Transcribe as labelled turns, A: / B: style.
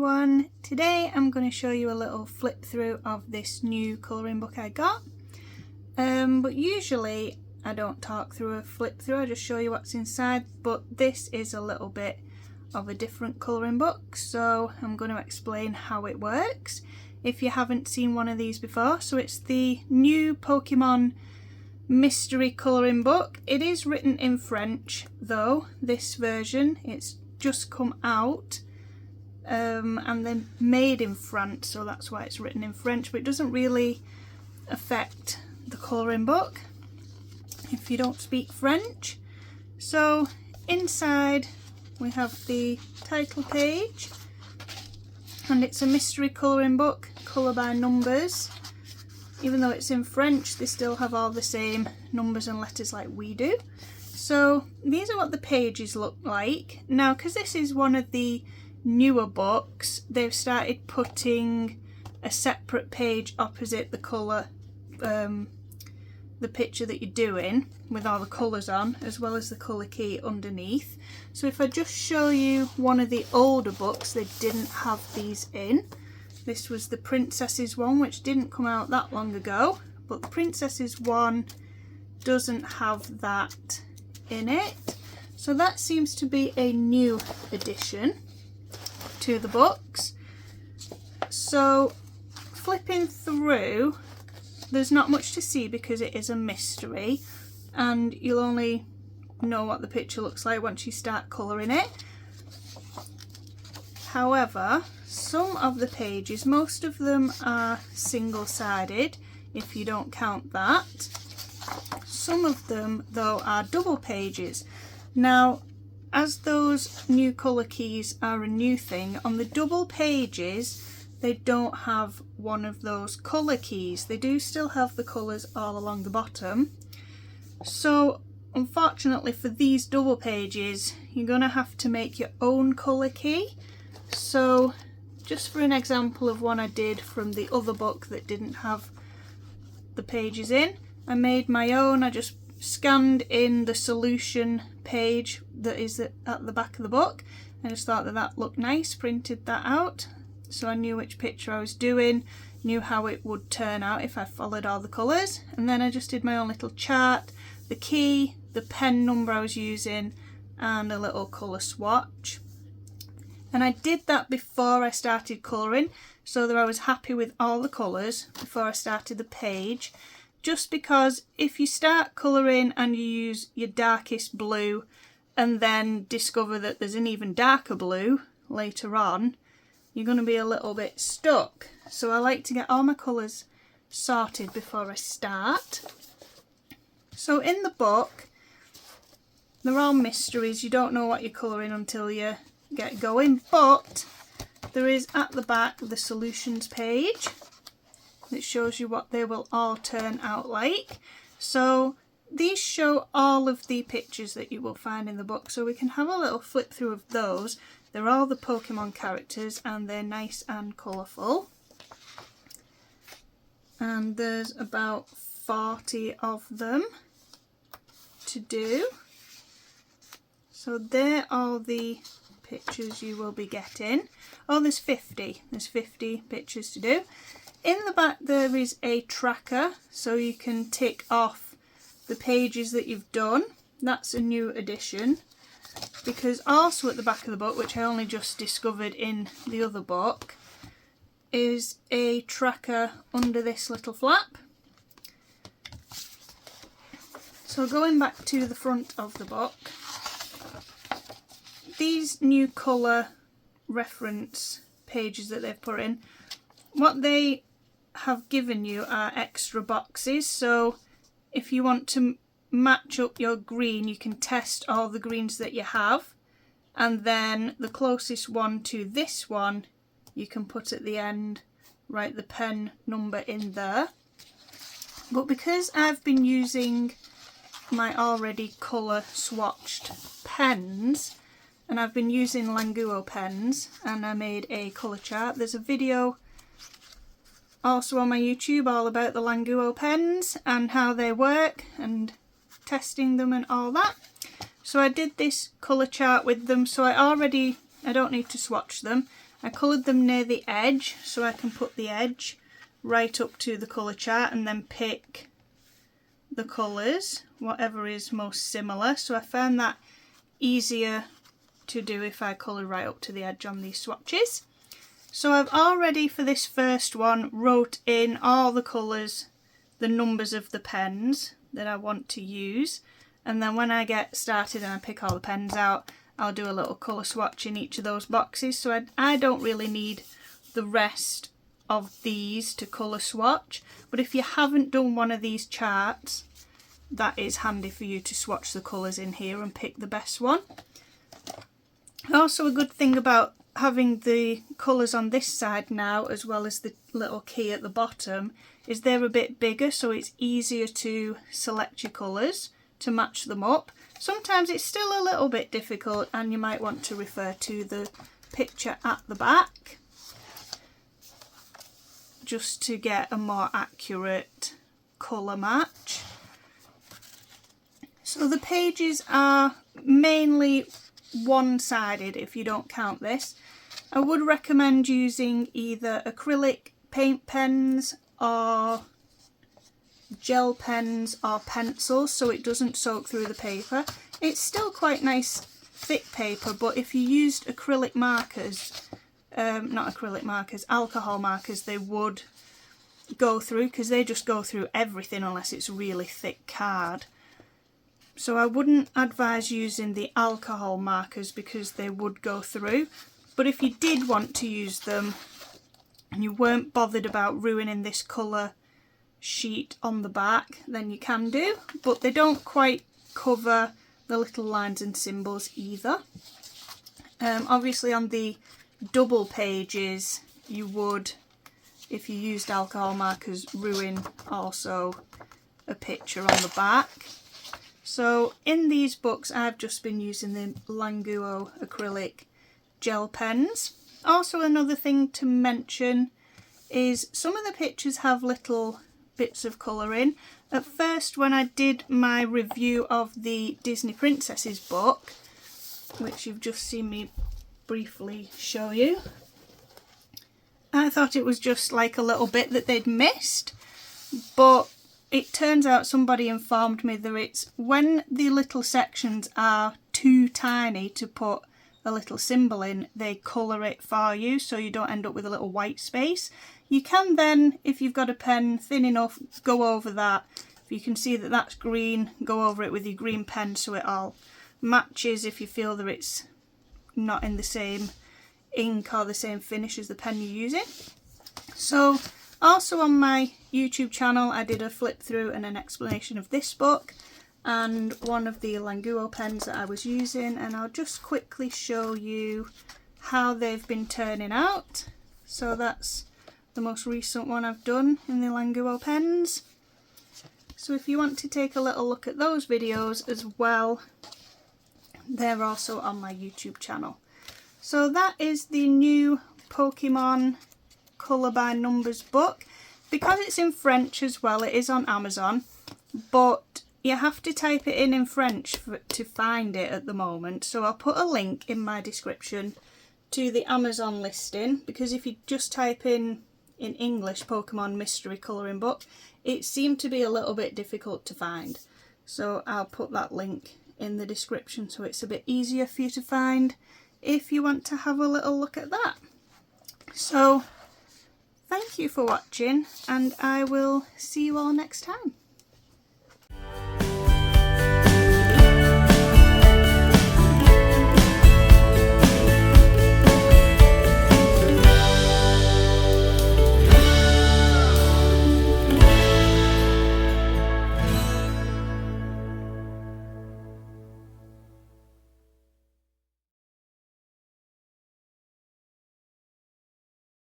A: everyone, today I'm going to show you a little flip through of this new colouring book I got. But usually I don't talk through a flip through, I just show you what's inside, but this is a little bit of a different colouring book, so I'm going to explain how it works if you haven't seen one of these before. So it's the new Pokemon mystery colouring book. It is written in French though, this version. It's just come out and then made in France, so that's why it's written in French, but it doesn't really affect the colouring book if you don't speak French. So inside we have the title page, and it's a mystery colouring book, colour by numbers. Even though it's in French, they still have all the same numbers and letters like we do. So these are what the pages look like. Now, because this is one of the newer books, they've started putting a separate page opposite the colour, the picture that you're doing, with all the colours on, as well as the colour key underneath. So if I just show you one of the older books, they didn't have these in. This was the Princesses one, which didn't come out that long ago, but the Princesses one doesn't have that in it. So that seems to be a new addition to the books. So flipping through, there's not much to see because it is a mystery, and you'll only know what the picture looks like once you start colouring it. However, some of the pages, most of them are single-sided if you don't count that. Some of them though are double pages. Now, as those new colour keys are a new thing, on the double pages they don't have one of those colour keys. They do still have the colours all along the bottom. So unfortunately for these double pages, you're going to have to make your own colour key. So just for an example of one I did from the other book that didn't have the pages in, I made my own. I just scanned in the solution page that is at the back of the book. I just thought that that looked nice, printed that out, so I knew which picture I was doing, knew how it would turn out if I followed all the colours, and then I just did my own little chart, the key, the pen number I was using, and a little colour swatch. And I did that before I started colouring, so that I was happy with all the colours before I started the page. Just because if you start colouring and you use your darkest blue and then discover that there's an even darker blue later on, you're going to be a little bit stuck. So I like to get all my colours sorted before I start. So in the book, they're all mysteries. You don't know what you're colouring until you get going, but there is at the back the solutions page that shows you what they will all turn out like. So these show all of the pictures that you will find in the book, so we can have a little flip through of those. They're all the Pokemon characters and they're nice and colourful, and there's about 40 of them to do. So they're all the pictures you will be getting. Oh, there's 50 pictures to do. In the back there is a tracker, so you can tick off the pages that you've done. That's a new addition, because also at the back of the book, which I only just discovered in the other book, is a tracker under this little flap. So going back to the front of the book, these new colour reference pages that they've put in, what they have given you are extra boxes. So if you want to match up your green, you can test all the greens that you have, and then the closest one to this one you can put at the end, write the pen number in there. But because I've been using my already colour swatched pens, and I've been using Languo pens, and I made a colour chart. There's a video also on my YouTube all about the Languo pens and how they work and testing them and all that. So I did this colour chart with them, so I don't need to swatch them. I coloured them near the edge so I can put the edge right up to the colour chart and then pick the colours, whatever is most similar. So I found that easier to do if I colour right up to the edge on these swatches. So I've already, for this first one, wrote in all the colours, the numbers of the pens that I want to use, and then when I get started and I pick all the pens out, I'll do a little colour swatch in each of those boxes. So I don't really need the rest of these to colour swatch, but if you haven't done one of these charts, that is handy for you to swatch the colours in here and pick the best one. Also, a good thing about having the colours on this side now, as well as the little key at the bottom, is they're a bit bigger, so it's easier to select your colours to match them up. Sometimes it's still a little bit difficult and you might want to refer to the picture at the back just to get a more accurate colour match. So the pages are mainly one-sided if you don't count this. I would recommend using either acrylic paint pens or gel pens or pencils so it doesn't soak through the paper. It's still quite nice thick paper, but if you used acrylic markers, alcohol markers, they would go through, because they just go through everything unless it's really thick card. So I wouldn't advise using the alcohol markers because they would go through. But if you did want to use them and you weren't bothered about ruining this colour sheet on the back, then you can do, but they don't quite cover the little lines and symbols either. Obviously on the double pages you would, if you used alcohol markers, ruin also a picture on the back. So in these books I've just been using the Languo acrylic gel pens. Also, another thing to mention is some of the pictures have little bits of colour in. At first, when I did my review of the Disney Princesses book, which you've just seen me briefly show you, I thought it was just like a little bit that they'd missed, but it turns out somebody informed me that it's when the little sections are too tiny to put a little symbol in, they colour it for you so you don't end up with a little white space. You can then, if you've got a pen thin enough, go over that. If you can see that that's green, go over it with your green pen so it all matches if you feel that it's not in the same ink or the same finish as the pen you're using. So also on my YouTube channel I did a flip through and an explanation of this book and one of the Languo pens that I was using, and I'll just quickly show you how they've been turning out. So that's the most recent one I've done in the Languo pens. So if you want to take a little look at those videos as well, they're also on my YouTube channel. So that is the new Pokemon Colour by Numbers book. Because it's in French as well, it is on Amazon, but you have to type it in French to find it at the moment. So I'll put a link in my description to the Amazon listing, because if you just type in English Pokemon Mystery Colouring Book, it seemed to be a little bit difficult to find. So I'll put that link in the description so it's a bit easier for you to find if you want to have a little look at that. So thank you for watching, and I will see you all next time.